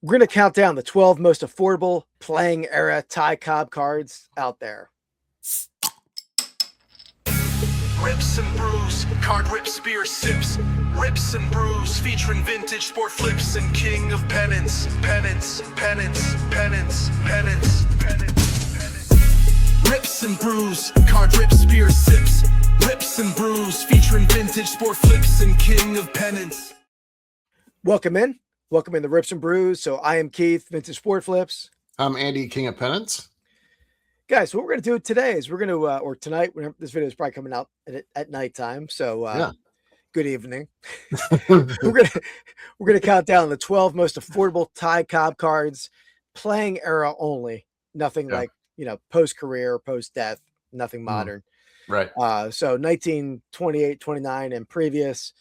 We're going to count down the 12 most affordable playing era Ty Cobb cards out there. Rips and brews, card rip spear sips. Rips and brews, featuring vintage sport flips and king of pennants. Pennants, pennants, pennants, pennants, pennants. Rips and brews, card rip spear sips. Rips and brews, featuring vintage sport flips and king of pennants. Welcome in the Rips and Brews. So I am Keith, Vintage Sport Flips. I'm Andy, King of Pennants. Guys, what we're going to do today is we're going to, or tonight, whenever this video is probably coming out at nighttime. So yeah. Good evening. we're gonna count down the 12 most affordable Ty Cobb cards, playing era only. Nothing like, post career, post death, nothing modern. Right. So 1928, 29 and previous.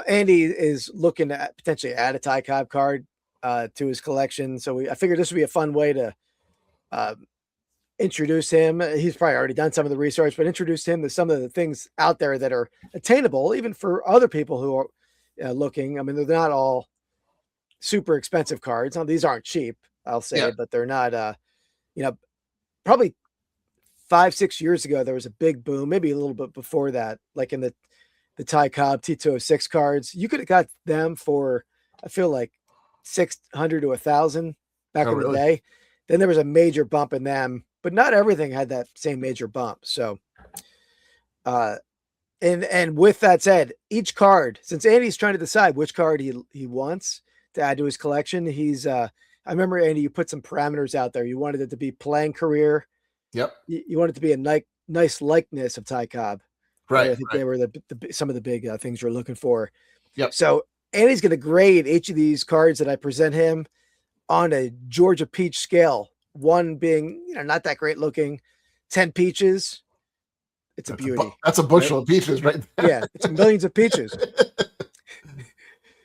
Andy is looking to potentially add a Ty Cobb card to his collection. So I figured this would be a fun way to introduce him. He's probably already done some of the research, but introduce him to some of the things out there that are attainable, even for other people who are looking. I mean, they're not all super expensive cards. Now, these aren't cheap, I'll say, but they're not, probably 5-6 years ago, there was a big boom, maybe a little bit before that, like in the Ty Cobb T206 cards. You could have got them for, I feel like, $600 to $1,000 back in the day. Then there was a major bump in them, but not everything had that same major bump. So, and with that said, each card, since Andy's trying to decide which card he wants to add to his collection, I remember, Andy, you put some parameters out there. You wanted it to be playing career. Yep. You wanted it to be a nice likeness of Ty Cobb. Right. I think they were some of the big things you're looking for. Yep. So Andy's going to grade each of these cards that I present him on a Georgia peach scale. 1 being, not that great looking, 10 peaches. It's a beauty. That's a bushel of peaches, right there. Yeah, it's millions of peaches.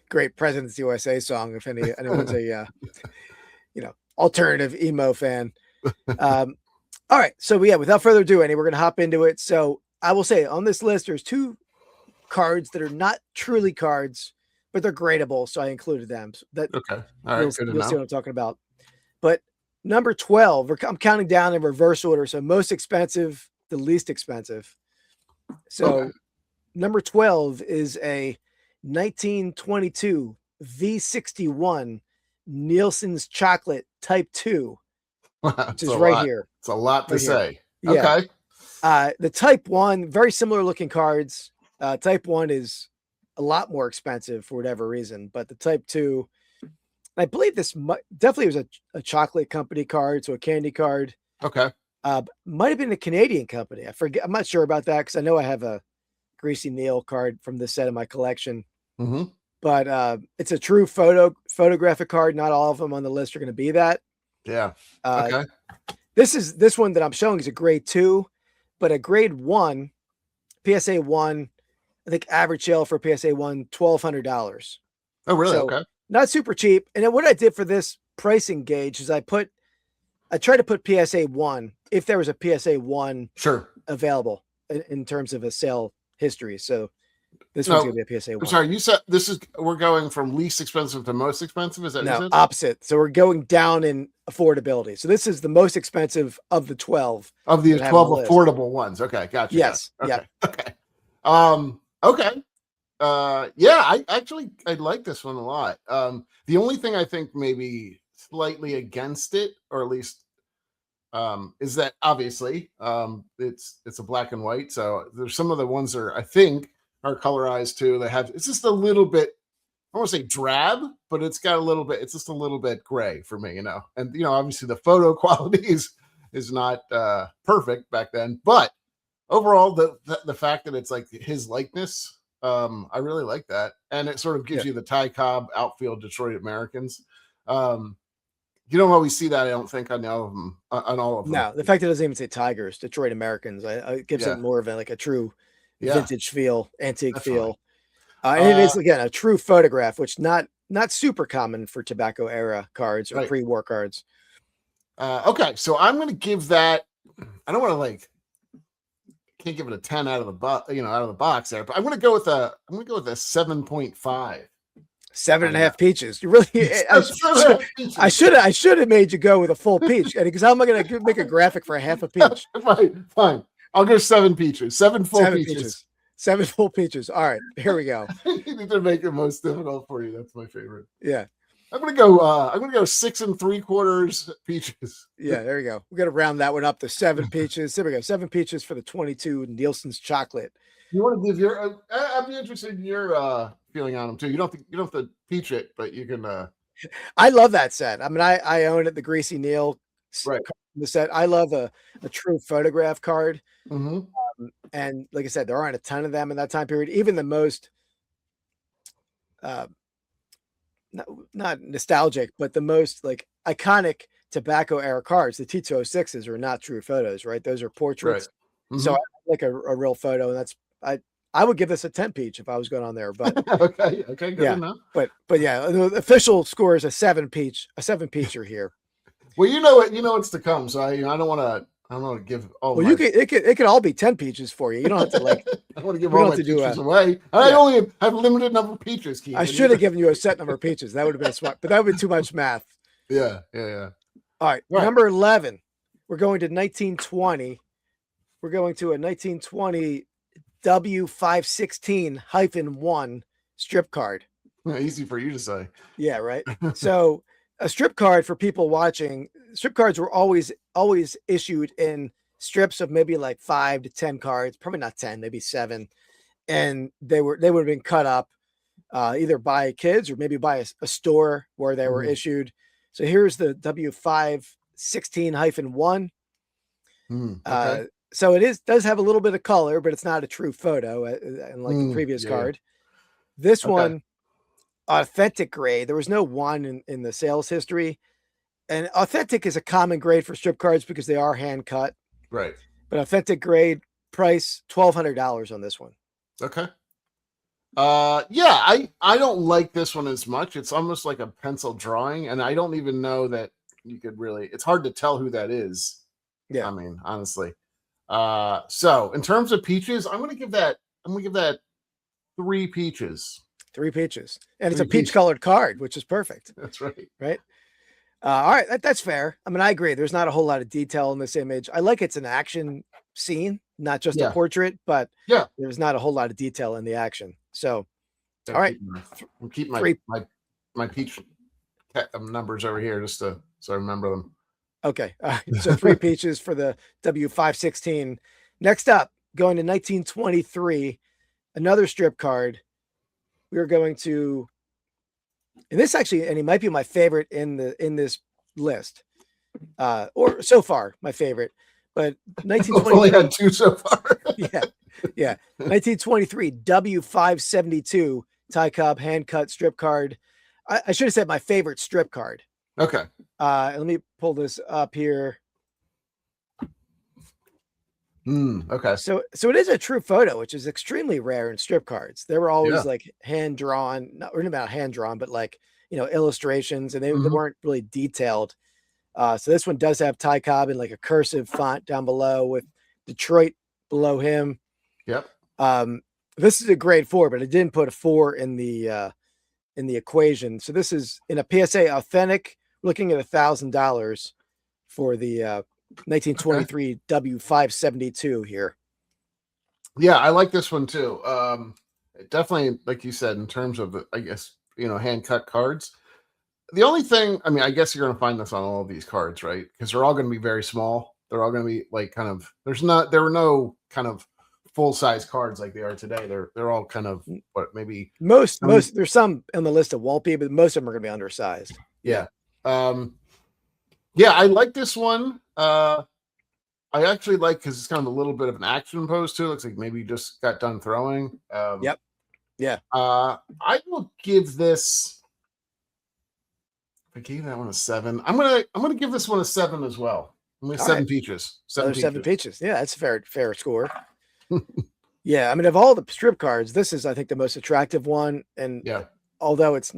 Great President's USA song, if anyone's a alternative emo fan. All right, so without further ado, Andy, we're gonna hop into it. So I will say on this list, there's 2 cards that are not truly cards, but they're gradable, so I included them. So okay, all right, you'll see what I'm talking about. But number 12, I'm counting down in reverse order. So most expensive, the least expensive. So number 12 is a 1922 V61 Nielsen's Chocolate Type 2, which is right here. It's a lot to say. Yeah. Okay. The Type 1, very similar looking cards. Type 1 is a lot more expensive for whatever reason, but the Type 2, I believe this definitely was a chocolate company card, so a candy card. Okay. Might have been a Canadian company. I forget. I'm not sure about that because I know I have a Greasy Neal card from this set in my collection. Mm-hmm. But it's a true photographic card. Not all of them on the list are going to be that. Yeah. Okay. This one that I'm showing is a grade 2, but a grade 1, PSA 1. I think average sale for PSA 1, $1,200. Oh, really? So, okay. Not super cheap. And then what I did for this pricing gauge is I tried to put PSA 1 if there was a PSA 1 available in terms of a sale history. So this one's gonna be a PSA 1. I'm sorry, you said we're going from least expensive to most expensive. Is that no opposite? So we're going down in affordability. So this is the most expensive of the 12 of the 12 affordable ones. Okay, gotcha. Yes. Okay. Yeah. Okay. Okay. I like this one a lot. The only thing I think maybe slightly against it, or at least is that obviously it's a black and white. So there's some of the ones that I think are colorized too. It's just a little bit, I don't want to say drab, but it's just a little bit gray for me, and obviously the photo quality is not perfect back then, but overall the fact that it's like his likeness, I really like that. And it sort of gives you the Ty Cobb outfield Detroit Americans. You don't always see that, I don't think, on all of them. No, the fact that it doesn't even say Tigers, Detroit Americans, it gives it more of a true vintage feel, antique feel. And it is, again, a true photograph, which not super common for tobacco era cards or pre-war cards. Okay, so I'm going to give that, I don't want to can't give it a 10 out of the box, there, but I'm going to go with a 7.5. 7.5 peaches. You really, I should have made you go with a full peach. Because how am I going to make a graphic for a half a peach? Fine. I'll go 7 peaches, 7 full peaches. 7 full peaches. All right, here we go. You need to make it most difficult for you. That's my favorite. Yeah. I'm gonna go 6 3/4 peaches. Yeah, there you go. We're gonna round that one up to 7 peaches. There we go. 7 peaches for the 22 Nielsen's chocolate. You want to give your? I'd be interested in your feeling on them too. You don't have to peach it, but you can. I love that set. I mean, I own it. The Greasy Neil right. The set. I love a true photograph card. Mm-hmm. And like I said, there aren't a ton of them in that time period. Even the most, not nostalgic, but the most like iconic tobacco era cards, the T206s are not true photos, right? Those are portraits. Right. Mm-hmm. So I like a real photo, and that's I would give this a 10 peach if I was going on there, but okay, good enough. But yeah, the official score is a 7 peacher here. Well, you know what's to come, so I don't want to give. Well, it could all be 10 peaches for you. You don't have to like. I want to give all my peaches away. I only have a limited number of peaches. Keith. I should have given you a set number of peaches. That would have been smart, but that would be too much math. Yeah. All right, number 11. We're going to 1920. We're going to a 1920 W516-1 strip card. Easy for you to say. Yeah, right. So a strip card, for people watching, strip cards were always issued in strips of maybe like 5 to 10 cards, probably not 10, maybe 7. And they would have been cut up either by kids or maybe by a store where they were issued. So here's the W516-1. Okay. So it does have a little bit of color, but it's not a true photo, like the previous card. This one, authentic grade. There was no 1 in the sales history, and authentic is a common grade for strip cards because they are hand cut. Right. But authentic grade price $1,200 on this one. Okay. Yeah, I don't like this one as much. It's almost like a pencil drawing, and I don't even know that you could really. It's hard to tell who that is. Yeah. I mean, honestly. So in terms of peaches, I'm gonna give that 3 peaches. 3 peaches. And it's a peach colored card, which is perfect. That's right. Right. All right. That's fair. I mean, I agree. There's not a whole lot of detail in this image. I like it's an action scene, not just a portrait, but there's not a whole lot of detail in the action. So, all right. Keep my peach numbers over here just so I remember them. Okay. So 3 peaches for the W516. Next up, going to 1923, another strip card. We are going to, and this actually, and it might be my favorite in this list, or so far my favorite. But 1923. Only had 2 so far. yeah. 1923 W572 Ty Cobb hand cut strip card. I should have said my favorite strip card. Okay. Let me pull this up here. Okay. So it is a true photo, which is extremely rare in strip cards. They were always like hand drawn, not about hand drawn, but like, illustrations, and they weren't really detailed. So this one does have Ty Cobb in like a cursive font down below with Detroit below him. Yep. This is a grade 4, but it didn't put a 4 in the equation. So this is in a PSA authentic. Looking at $1,000 for the 1923 W572 here. Yeah, I like this one too. Definitely, like you said, in terms of, I guess, hand cut cards. The only thing, I mean, I guess you're going to find this on all of these cards, right? Because they're all going to be very small. They're all going to be like kind of. There were no kind of full size cards like they are today. They're all kind of maybe most. There's some on the list that won't be, but most of them are going to be undersized. Yeah. I like this one. I actually like because it's kind of a little bit of an action pose too. It looks like maybe you just got done throwing. Yep. Yeah. I will give this. If I gave that one a 7, I'm gonna give this one a 7 as well. I'm gonna 7 peaches. 7 peaches. Yeah, that's a fair score. Yeah, I mean, of all the strip cards, this is, I think, the most attractive one. And although it's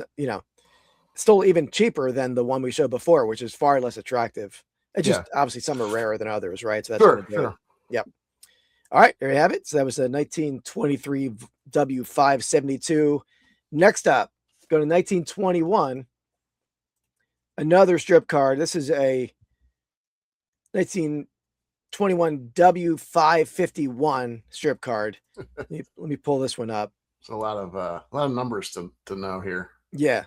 still even cheaper than the one we showed before, which is far less attractive. It's just obviously some are rarer than others, right? So that's sure. Yep. All right, there you have it. So that was a 1923 W572. Next up, Go to 1921. Another strip card. This is a 1921 W551 strip card. Let me pull this one up. It's a lot of numbers to know here. Yeah.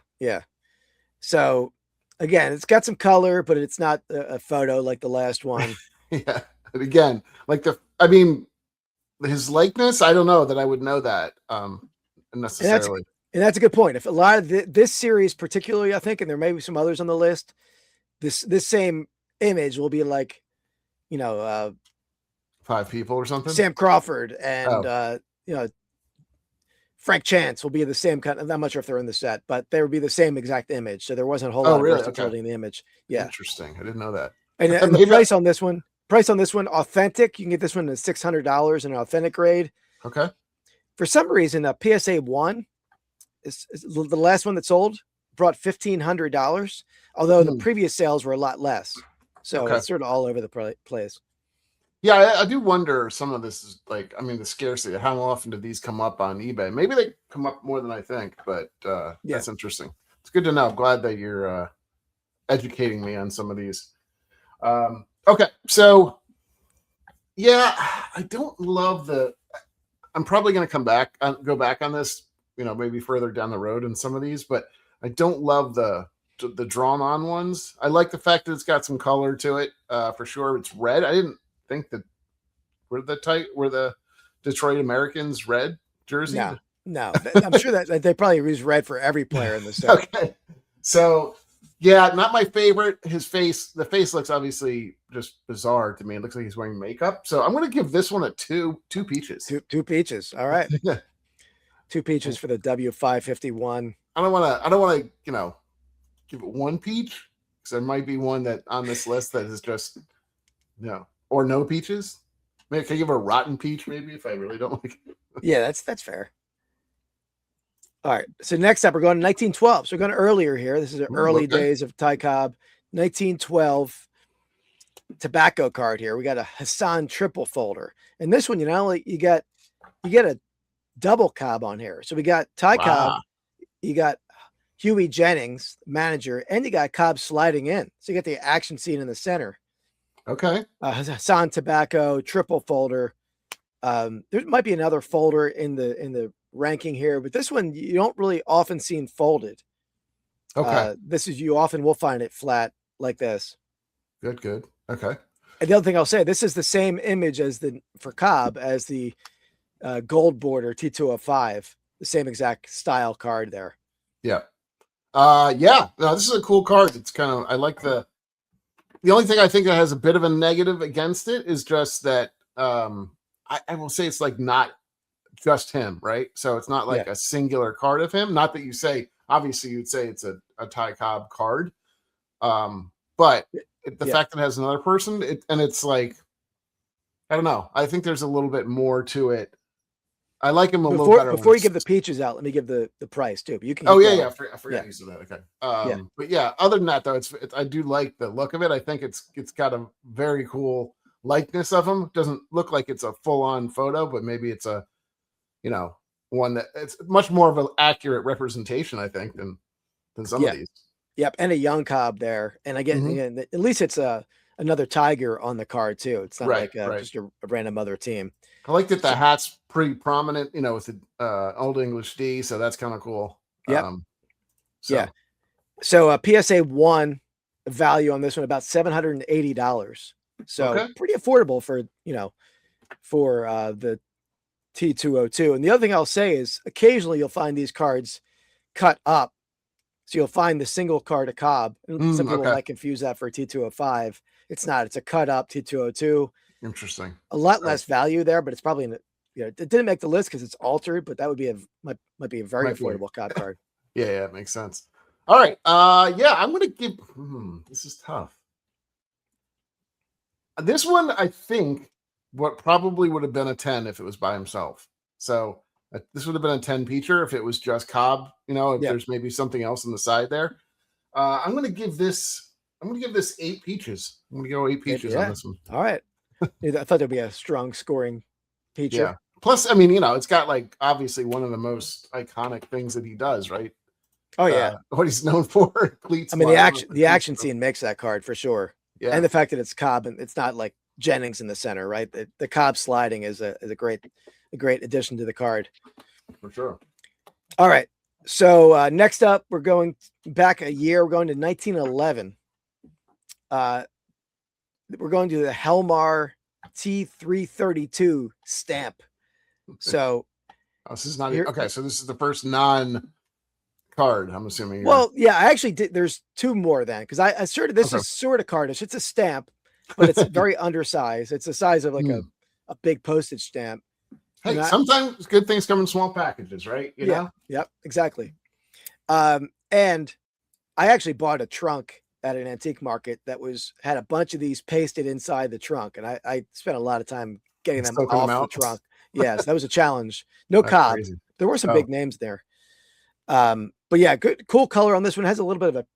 So again, it's got some color, but it's not a photo like the last one. Yeah. And again, like his likeness, I don't know that I would know that necessarily. And that's a good point. If a lot of this series, particularly, I think, and there may be some others on the list, this same image will be like, 5 people or something. Sam Crawford and Frank Chance will be the same kind. I'm not sure if they're in the set, but they would be the same exact image. So there wasn't a whole lot of versatility in the image. Yeah, interesting. I didn't know that. And the price on this one, authentic. You can get this one at $600 in an authentic grade. Okay. For some reason, a PSA 1 is the last one that sold, brought $1,500, although the previous sales were a lot less. So it's sort of all over the place. Yeah, I do wonder. Some of this is like, the scarcity. How often do these come up on eBay? Maybe they come up more than I think, but that's interesting. It's good to know. I'm glad that you're educating me on some of these. Okay, so yeah, I don't love I'm probably going to go back on this, maybe further down the road in some of these, but I don't love the drawn on ones. I like the fact that it's got some color to it, for sure. It's red. I didn't think that were the Detroit Americans red jersey. No, I'm sure that they probably use red for every player in the set. Okay, so yeah, not my favorite. The face looks obviously just bizarre to me. It looks like he's wearing makeup. So I'm going to give this one a two peaches. Two peaches. All right. 2 peaches for the W551. I don't want to, give it 1 peach, because there might be one that on this list that is just or no peaches. Maybe can I give a rotten peach maybe if I really don't like it? Yeah, that's fair. All right. So next up, we're going to 1912. So we're going earlier here. This is the early days of Ty Cobb. 1912 tobacco card here. We got a Hassan triple folder. And this one, you get a double Cobb on here. So we got Ty Cobb, you got Huey Jennings, manager, and you got Cobb sliding in. So you get the action scene in the center. Okay. Hassan tobacco triple folder. There might be another folder in the ranking here, but this one you don't really often see folded. Okay. You often will find it flat like this. Good. Okay. And the other thing I'll say, this is the same image for Cobb as the gold border T205, the same exact style card there. Yeah. No, this is a cool card. It's I like the only thing I think that has a bit of a negative against it is just that I will say it's like not just him, right? So it's not like a singular card of him. Not that you say, obviously you'd say it's a Ty Cobb card. But the fact that it has another person, and it's like, I don't know. I think there's a little bit more to it. I like him a little better. Before you give the peaches out, let me give the price too. But you can. I forgot you said that. Okay. But yeah, other than that though, I do like the look of it. I think it's got a very cool likeness of him. Doesn't look like it's a full on photo, but maybe it's a, one that it's much more of an accurate representation, I think, than some of these. Yep, and a young Cobb there, and again, at least it's another Tiger on the card too. It's not just a random other team. I like that the hat's pretty prominent, with the Old English D, so that's kind of cool. Yep. So PSA 1 value on this one about $780. So pretty affordable for the T202. And the other thing I'll say is occasionally you'll find these cards cut up. So you'll find the single card of Cobb. And some people might confuse that for a T205. It's not. It's a cut up T202. Interesting. A lot less value there, but it's probably it didn't make the list because it's altered, but that would be might be a very affordable Cobb card. Yeah, it makes sense. All right. I'm gonna give this is tough. This one, I think, what probably would have been a 10 if it was by himself. So this would have been a 10 peacher if it was just Cobb. If there's maybe something else on the side there. I'm gonna give this 8 peaches. I'm gonna go 8 peaches on this one. All right. I thought there'd be a strong scoring peacher. Yeah. Plus, it's got like obviously one of the most iconic things that he does, right? Oh yeah. what he's known for. Cleats I mean, flying off the cleats. action scene makes that card for sure. Yeah, And the fact that it's Cobb and it's not like Jennings in the center, right? The Cobb sliding is a great addition to the card. for sure. All right. So next up, we're going back a year. We're going to 1911. We're going to the Helmar T332 stamp. So This is not here, okay. So this is the first non-card. I'm assuming. Well, yeah, I actually did. There's two more then because I asserted this is sort of cardish. It's a stamp, but it's very undersized. It's the size of like a big postage stamp. Hey, sometimes good things come in small packages, right? You know? Yep, exactly. And I actually bought a trunk at an antique market that had a bunch of these pasted inside the trunk, and I spent a lot of time getting them off the trunk. Yes, that was a challenge. No Cobb. Crazy. There were some big names there. But yeah, cool color on this one. It has a little bit of a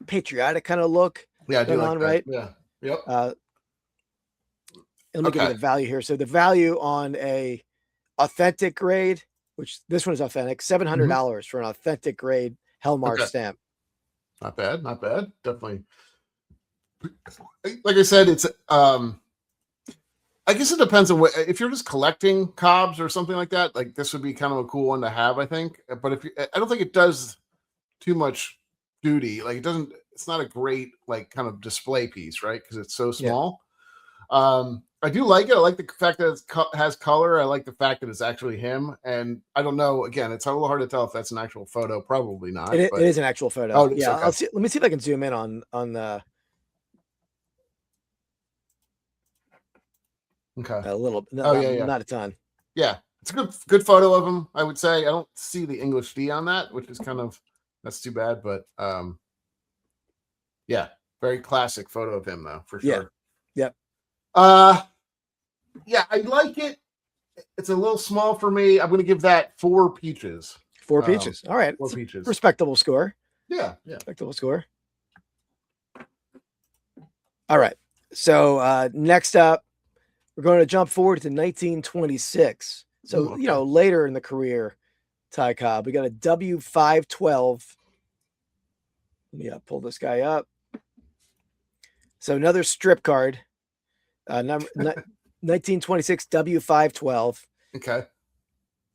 patriotic kind of look. Yeah, I do like that. Right? Yeah. Yep. Let me give you the value here. So the value on a authentic grade, which this one is authentic, $700 for an authentic grade Helmar stamp. Not bad. Not bad. Definitely. Like I said, it's I guess it depends on what, if you're just collecting Cobbs or something like that, like this would be kind of a cool one to have, I think. But I don't think it does too much duty. Like it's not a great like kind of display piece, right? Because it's so small. Yeah. I do like it. I like the fact that it has color. I like the fact that it's actually him. And I don't know, again, it's a little hard to tell if that's an actual photo. Probably not. It is an actual photo. Oh, yeah. Okay. I'll see. Let me see if I can zoom in on the. Okay. A little. Not a ton. Yeah, it's a good photo of him. I would say I don't see the English D on that, which is that's too bad. But yeah, very classic photo of him though, for sure. Yep. Yeah, I like it. It's a little small for me. I'm going to give that 4 peaches. 4 peaches. All right. 4 peaches. Respectable score. Yeah. Respectable score. All right. So next up, we're going to jump forward to 1926. So, later in the career, Ty Cobb, we got a W512. Let me pull this guy up. So another strip card. Number 1926 W512. Okay.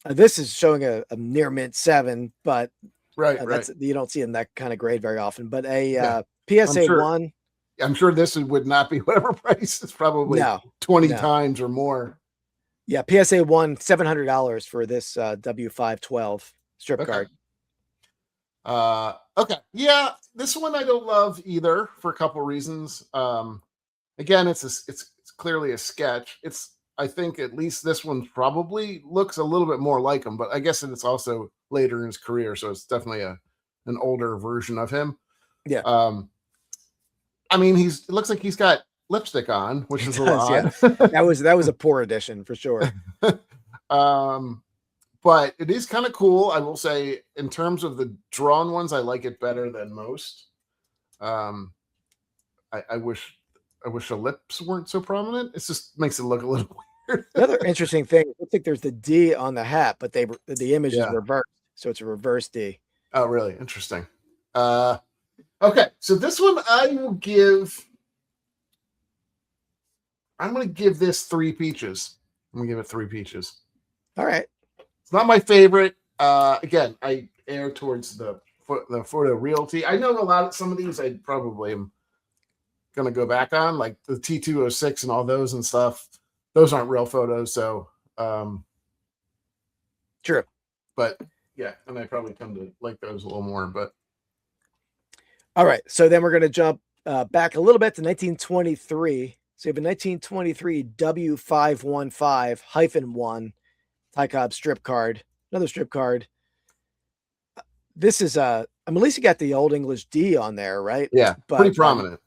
This is showing a near mint 7, but right. You don't see in that kind of grade very often. But a PSA 1. I'm sure this would not be whatever price. It's probably 20 times or more. Yeah, PSA 1, $700 for this W512 strip card. Okay. Yeah, this one I don't love either for a couple reasons. Again, it's clearly a sketch. I think at least this one probably looks a little bit more like him, but I guess it's also later in his career, so it's definitely an older version of him. Yeah. I mean, it looks like he's got lipstick on, which is a little odd. Yeah. That was a poor addition for sure. But it is kind of cool. I will say, in terms of the drawn ones, I like it better than most. I wish the lips weren't so prominent. It just makes it look a little weird. Another interesting thing, it looks like there's the D on the hat, but the image is reversed, so it's a reverse D. Oh, really? Interesting. Okay, so this one I'm going to give this 3 peaches. I'm going to give it 3 peaches. All right. It's not my favorite. Again, I err towards the photo realty. I know some of these I probably am going to go back on, like the T206 and all those and stuff. Those aren't real photos, so true. But yeah, and I probably come to like those a little more. But all right, so then we're going to jump back a little bit to 1923. So you have a 1923 W515-1 Ty Cobb strip card, another strip card. This is at least you got the Old English D on there, right? Yeah, but, pretty prominent.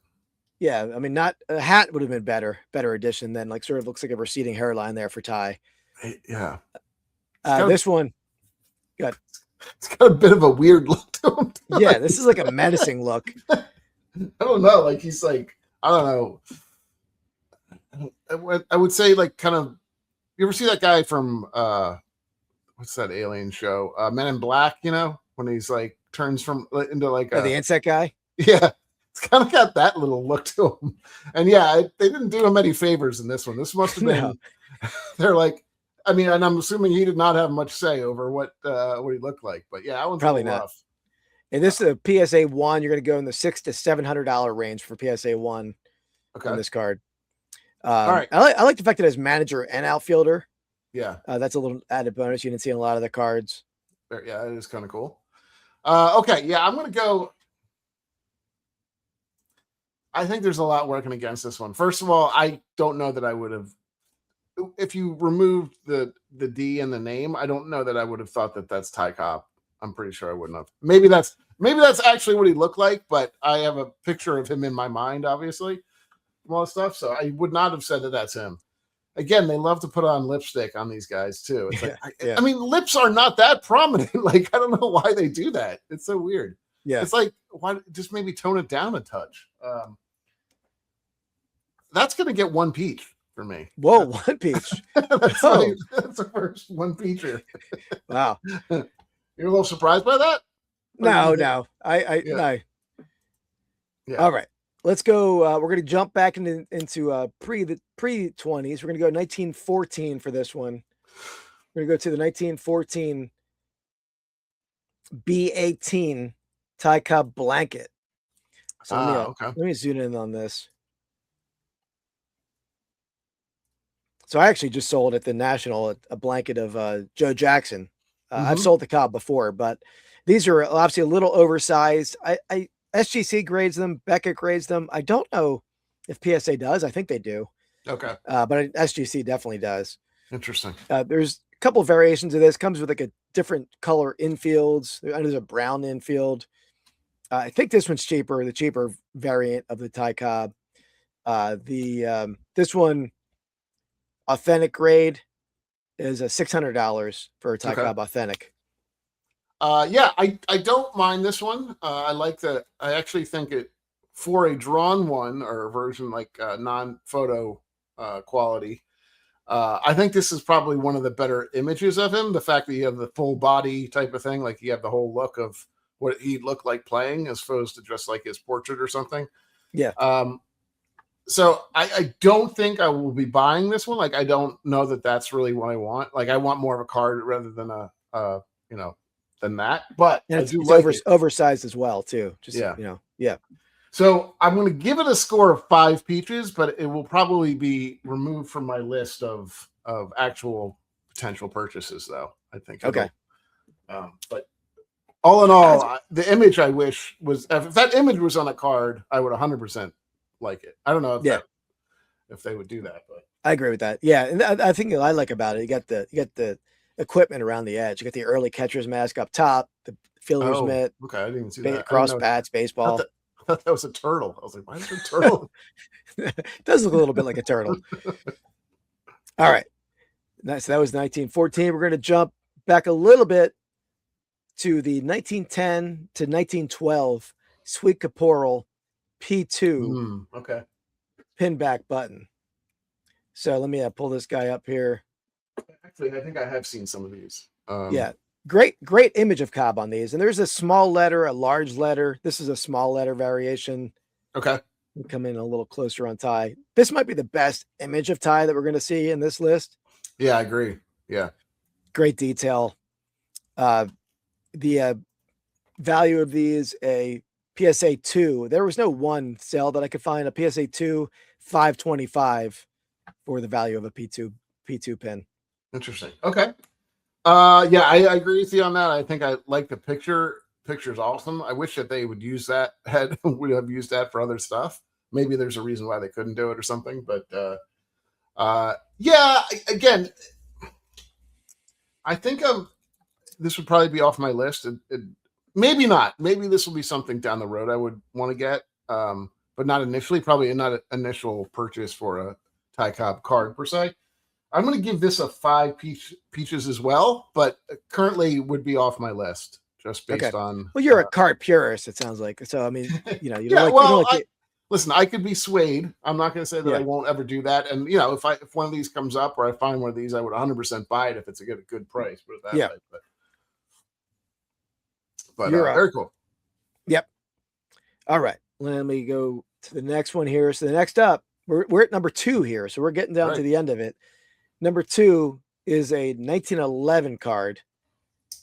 Yeah, I mean, not a hat would have been better addition than like sort of looks like a receding hairline there for Ty. Yeah. This one, got. It's got a bit of a weird look to him. Yeah, this is like a menacing look. I don't know. Like he's like, I don't know. I would say like kind of. You ever see that guy from what's that alien show? Men in Black. You know when he's like turns from into like The insect guy. yeah, it's kind of got that little look to him. And yeah, they didn't do him any favors in this one. This must have been, they're like, I mean, and I'm assuming he did not have much say over what he looked like. But yeah, that one's probably not. rough. And this is a PSA 1. You're going to go in the $600 to $700 range for PSA 1 on this card. All right. I like the fact that it's manager and outfielder. Yeah. That's a little added bonus. You didn't see in a lot of the cards. Yeah, it is kind of cool. Okay. Yeah, I'm going to go. I think there's a lot working against this one. First of all, I don't know that I would have, if you removed the D and the name, I don't know that I would have thought that that's Ty Cobb. I'm pretty sure I wouldn't have. Maybe that's actually what he looked like, but I have a picture of him in my mind, obviously, from all that stuff. So I would not have said that that's him. Again, they love to put on lipstick on these guys too. It's like, I mean, lips are not that prominent. Like, I don't know why they do that. It's so weird. Yeah. It's like, why just maybe tone it down a touch? That's going to get one peach for me. Whoa, one peach. That's the first one peacher. Wow. You're a little surprised by that? No. No. Yeah. All right. Let's go. We're going to jump back into pre-20s. We're going to go 1914 for this one. We're going to go to the 1914 B18 Ty Cobb blanket. So let me zoom in on this. So I actually just sold at the National a blanket of Joe Jackson. I've sold the Cobb before, but these are obviously a little oversized. I SGC grades them, Beckett grades them. I don't know if PSA does. I think they do. Okay. But SGC definitely does. Interesting. There's a couple of variations of this. Comes with like a different color infields. There's a brown infield. I think this one's cheaper, the cheaper variant of the Ty Cobb. This one, authentic grade, is $600 for a Ty Cobb authentic. Yeah, I don't mind this one. I like that. I actually think it, for a drawn one or a version like non-photo quality, I think this is probably one of the better images of him. The fact that you have the full body type of thing, like you have the whole look of what he'd look like playing as opposed to just like his portrait or something. Yeah. So I don't think I will be buying this one. Like, I don't know that that's really what I want. Like, I want more of a card rather than than that. But and I it's do like it. Oversized as well too. Just yeah. So I'm going to give it a score of 5 peaches, but it will probably be removed from my list of actual potential purchases, though. I think. Okay. But all in all, the image I wish was, if that image was on a card, I would 100% like it. I don't know if they would do that, but I agree with that. Yeah, and I think what I like about it, you got the equipment around the edge. You got the early catcher's mask up top, the fielder's mitt. Okay, I didn't even see that. Cross bats, baseball. I thought that was a turtle. I was like, why is it a turtle? It does look a little bit like a turtle. All right. Nice. So that was 1914. We're going to jump back a little bit to the 1910 to 1912 Sweet Caporal P2 pinback button. So let me pull this guy up here. Actually, I think I have seen some of these. Yeah. Great image of Cobb on these. And there's a small letter, a large letter. This is a small letter variation. Okay. We'll come in a little closer on Ty. This might be the best image of Ty that we're going to see in this list. Yeah, I agree. Yeah. Great detail. The value of these, a PSA 2. There was no one sale that I could find. A PSA 2, $525 for the value of a P2 pin. Interesting. Okay. Yeah, I agree with you on that. I think I like the picture. Picture's awesome. I wish that they would use that, would have used that for other stuff. Maybe there's a reason why they couldn't do it or something, but yeah, again, I think this would probably be off my list. Maybe not. Maybe this will be something down the road I would want to get, but not initially. Probably not an initial purchase for a Ty Cobb card per se. I'm going to give this a 5 peaches as well, but currently would be off my list just based on. Well, you're a card purist, it sounds like. So I mean, listen, I could be swayed. I'm not going to say that I won't ever do that. And if one of these comes up or I find one of these, I would 100% buy it if it's a good price. Put it that way. But You're up. very cool. Yep. All right. Let me go to the next one here. So the next up, we're at number 2 here. So we're getting down to the end of it. Number 2 is a 1911 card.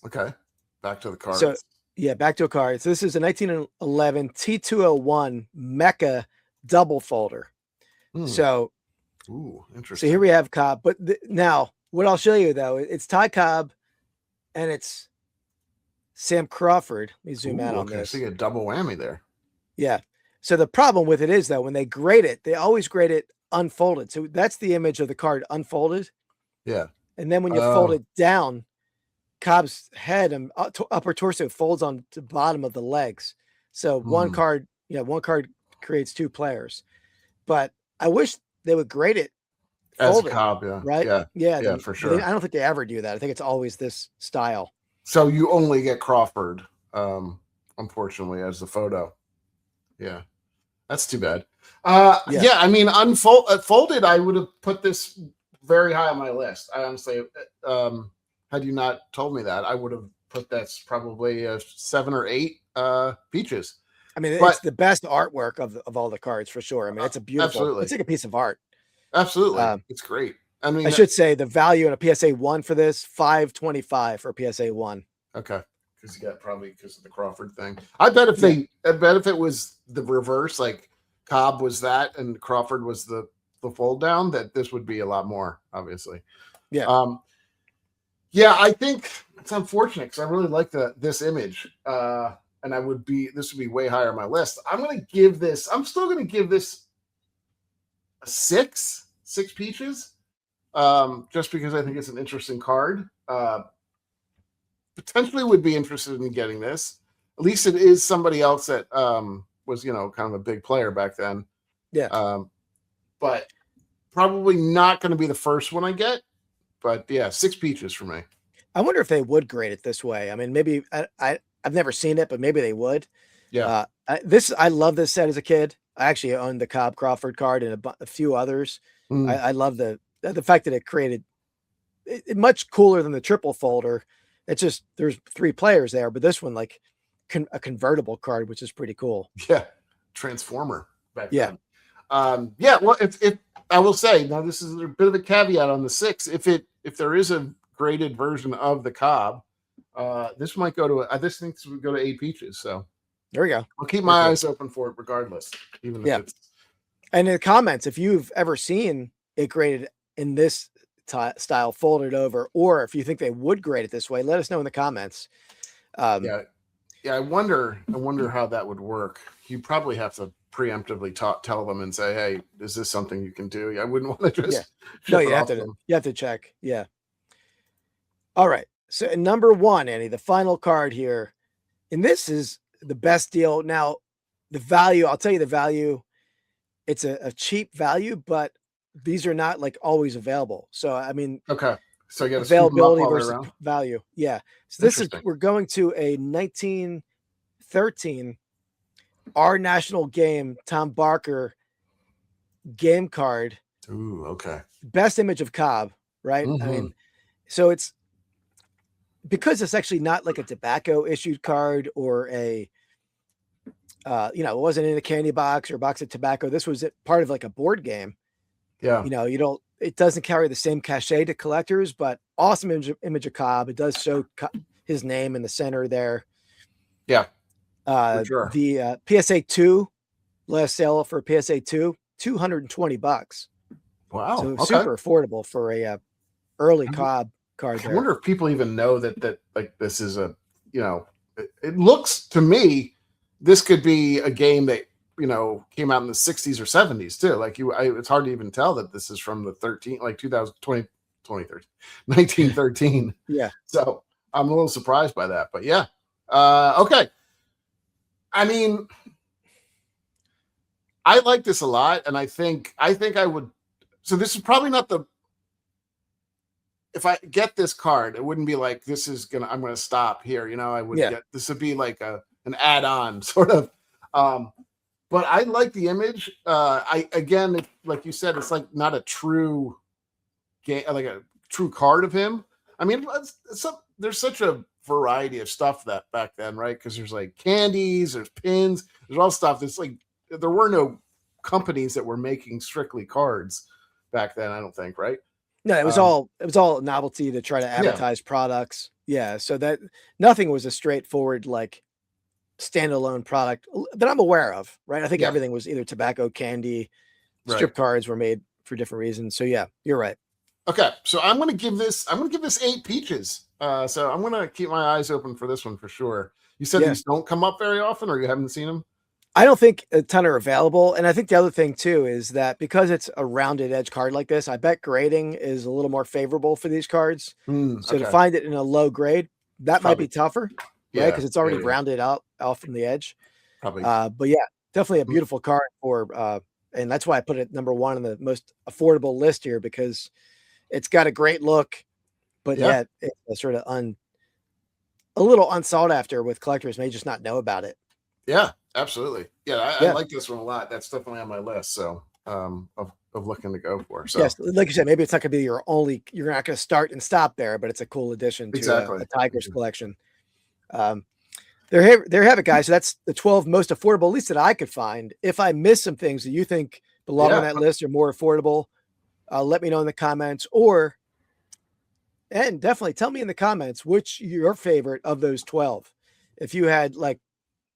Okay. Back to the cards. So yeah, back to a card. So this is a 1911 T201 Mecha double folder. So, interesting. So here we have Cobb. But now, what I'll show you though, it's Ty Cobb, and it's Sam Crawford. Let me zoom out on this. So you get a double whammy there. Yeah. So the problem with it is though, when they grade it, they always grade it unfolded. So that's the image of the card unfolded. Yeah. And then when you fold it down, Cobb's head and upper torso folds on the bottom of the legs. So one card creates 2 players. But I wish they would grade it folded, as Cobb, yeah. Right? Yeah, for sure. I don't think they ever do that. I think it's always this style. So you only get Crawford, unfortunately, as the photo. Yeah. That's too bad. Yeah, I mean, folded, I would have put this very high on my list. I honestly, had you not told me that, I would have put that's probably a 7 or 8 Peaches. I mean, it's the best artwork of all the cards for sure. I mean, it's a beautiful, absolutely. It's like a piece of art. Absolutely. It's great. I mean, I should say the value in a PSA 1 for this, $525 for a PSA 1. Okay. Because you got probably because of the Crawford thing. I bet if it was the reverse, like Cobb was that and Crawford was the fold down, that this would be a lot more, obviously. Yeah. Yeah, I think it's unfortunate because I really like this image. And this would be way higher on my list. I'm still gonna give this a 6 Peaches. Just because I think it's an interesting card. Potentially would be interested in getting this. At least it is somebody else that was, kind of a big player back then. Yeah. But probably not going to be the first one I get. But yeah, 6 Peaches for me. I wonder if they would grade it this way. I mean, maybe I've never seen it, but maybe they would. Yeah. I love this set as a kid. I actually owned the Cobb Crawford card and a few others. I love the fact that it created it much cooler than the triple folder. It's just there's 3 players there, but this one like a convertible card, which is pretty cool. Yeah, Transformer back then. Yeah, well, if I will say now, this is a bit of a caveat on the 6. If there is a graded version of the Cobb, this might go to. I just think this would go to 8 Peaches. So there we go. I'll keep my eyes open for it regardless, even if it's. And in the comments, if you've ever seen it graded in this style, folded over, or if you think they would grade it this way, let us know in the comments. Yeah, I wonder how that would work. You probably have to preemptively tell them and say, "Hey, is this something you can do?" I wouldn't want to just. No, you have to check. Yeah. All right. So number 1, Andy, the final card here, and this is the best deal. Now, the value, I'll tell you the value. It's a cheap value, but these are not like always available. So, I mean, okay. So you got availability versus value. Yeah. So this is, we're going to a 1913 Our National Game, Tom Barker game card. Ooh, okay. Best image of Cobb, right? I mean, so it's because it's actually not like a tobacco issued card or a, it wasn't in a candy box or a box of tobacco. This was part of like a board game. Yeah. It doesn't carry the same cachet to collectors, but awesome image of Cobb. It does show his name in the center there. Yeah. For sure. The PSA 2 last sale for PSA 2, $220. Wow. So super affordable for a early Cobb card. I wonder if people even know that like this is a, it looks to me, this could be a game that, came out in the 60s or 70s too. Like it's hard to even tell that this is from the 1913. Yeah. So I'm a little surprised by that, but yeah. Okay. I mean, I like this a lot, and I think I would. So this is probably not if I get this card, it wouldn't be like I'm gonna stop here. I would get this would be like an add-on sort of. But I like the image. Like you said, it's like not a true game, like a true card of him. I mean, there's such a variety of stuff that back then, right? Because there's like candies, there's pins, there's all stuff that's like there were no companies that were making strictly cards back then, I don't think, right? No, it was all novelty to try to Yeah. advertise products. Yeah, so that nothing was a straightforward like standalone product that I'm aware of, right? I think Yeah. everything was either tobacco, candy, Right. strip cards were made for different reasons. So yeah, you're right. Okay, so I'm gonna give this 8 peaches. So I'm gonna keep my eyes open for this one for sure. You said Yeah. these don't come up very often, or you haven't seen them? I don't think a ton are available. And I think the other thing too is that because it's a rounded edge card like this, I bet grading is a little more favorable for these cards. So to Okay. find it in a low grade, that might Probably- be tougher, right? Yeah, Because it's already yeah. rounded out from the edge. Probably. But yeah, definitely a beautiful card for and that's why I put it number one on the most affordable list here, because it's got a great look, but Yeah. yet it's sort of a little unsought after with collectors may just not know about it. Yeah, absolutely. Yeah, I Yeah. like this one a lot. That's definitely on my list. So of looking to go for. So Yes, like you said, maybe it's not going to be your only. You're not going to start and stop there, but it's a cool addition to Exactly. a Tigers collection. There you have it, guys. So that's the 12 most affordable, at least that I could find. If I miss some things that you think belong on Yeah. that list or more affordable, let me know in the comments, and definitely tell me in the comments which your favorite of those 12. If you had like,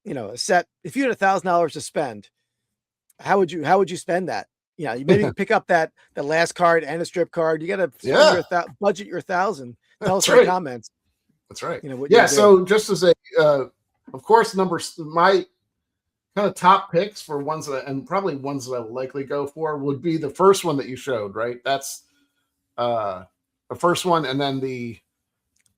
a set, if you had $1,000 to spend, how would you spend that? You maybe pick up that the last card and a strip card. You got to Yeah. budget your 1,000. Tell us That's in the right. comments. That's right. What Yeah. you do. So just as a, of course, my kind of top picks for ones that, and probably ones that I would likely go for, would be the first one that you showed, right? That's the first one, and then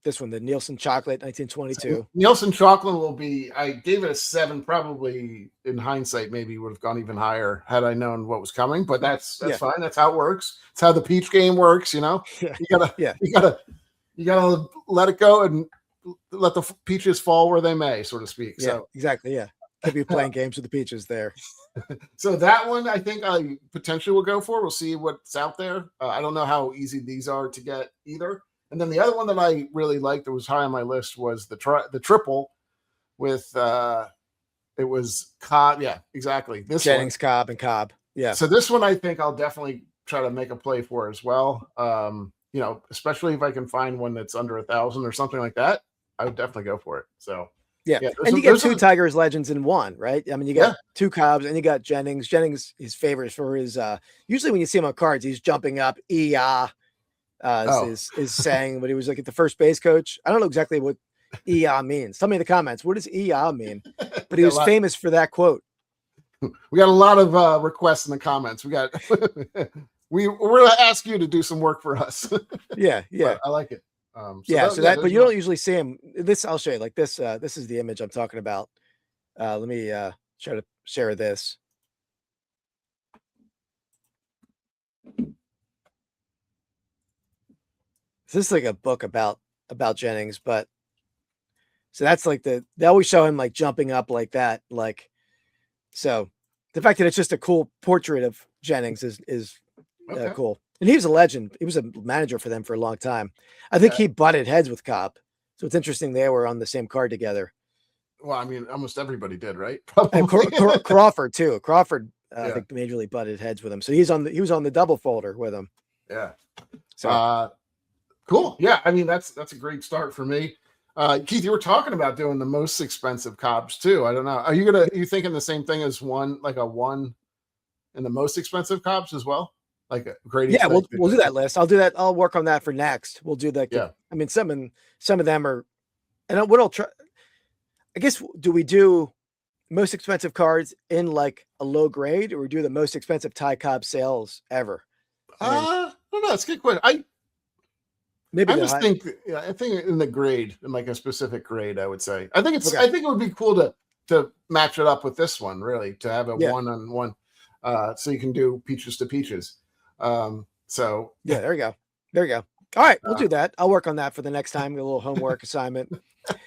This one, the Nielsen Chocolate 1922. Nielsen Chocolate will be. I gave it a 7. Probably in hindsight, maybe would have gone even higher had I known what was coming. But that's Yeah. fine. That's how it works. It's how the peach game works. Yeah. You gotta let it go and let the peaches fall where they may, so to speak. Yeah, So exactly. Yeah. Could be playing games with the peaches there. So that one, I think I potentially will go for. We'll see what's out there. I don't know how easy these are to get either. And then the other one that I really liked that was high on my list was the triple with it was Cobb. Yeah, exactly. This Jennings, one. Cobb, and Cobb. Yeah. So this one I think I'll definitely try to make a play for as well. Especially if I can find one that's under 1,000 or something like that, I would definitely go for it. So Yeah. And you get two Tigers legends in one, right? I mean, you got two Cobbs and you got Jennings. Jennings, his favorite for his usually when you see him on cards, he's jumping up, is saying when he was like at the first base coach. I don't know exactly what means. Tell me in the comments, what does mean? But he was famous for that quote. We got a lot of requests in the comments. We got we're gonna ask you to do some work for us. Yeah. But I like it. But you don't usually see him. This I'll show you. Like this. This is the image I'm talking about. Let me try to share this. This is like a book about Jennings, but so that's like they always show him like jumping up like that. Like, so the fact that it's just a cool portrait of Jennings is cool. And he was a legend. He was a manager for them for a long time. I think he butted heads with Cobb. So it's interesting they were on the same card together. Well, I mean, almost everybody did, right? And Crawford too. Crawford, I think, majorly butted heads with him. So he was on the double folder with him. Yeah. So cool. Yeah. I mean, that's a great start for me. Keith, you were talking about doing the most expensive Cobbs too. I don't know. Are you thinking the same thing as one in the most expensive Cobbs as well? Like a great. Yeah, we'll do that list. I'll do that. I'll work on that for next. We'll do that. Yeah. I mean, some of them are, and what I'll try. I guess, do we do most expensive cards in like a low grade, or we do the most expensive Ty Cobb sales ever? I don't know. It's a good question. I think in the grade, in like a specific grade, I would say. I think it would be cool to match it up with this one, really, to have a 1-on-1, so you can do peaches to peaches. So yeah, there you go. All right, we'll do that. I'll work on that for the next time. A little homework assignment.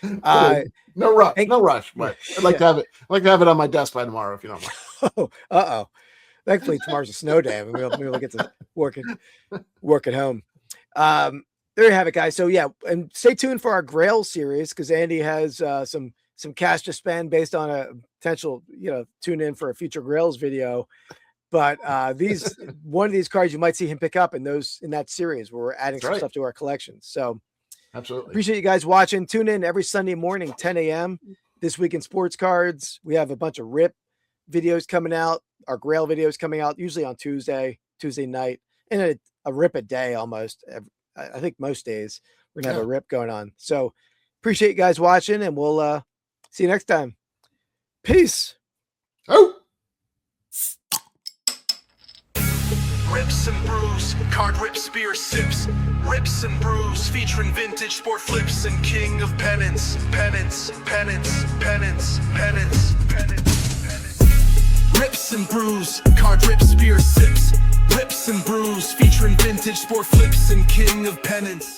No rush, but I'd like to have it. I'd like to have it on my desk by tomorrow, if you don't mind. Oh. Thankfully, tomorrow's a snow day, and we'll get to work at home. there you have it, guys. So yeah, and stay tuned for our Grail series because Andy has some cash to spend based on a potential, tune in for a future Grails video. But one of these cards you might see him pick up in that series where we're adding some stuff to our collection. So absolutely appreciate you guys watching. Tune in every Sunday morning, 10 a.m. This Week in Sports Cards. We have a bunch of RIP videos coming out. Our Grail videos coming out usually on Tuesday night, and a RIP a day almost. I think most days we're gonna have a RIP going on. So appreciate you guys watching, and we'll see you next time. Peace. Oh. Rips and brews, card rip spear sips. Rips and brews, featuring vintage sport flips and king of pennants. Pennants, pennants, pennants, pennants, pennants, pennants. Rips and brews, card rip spear sips. Rips and brews, featuring vintage sport flips and king of pennants.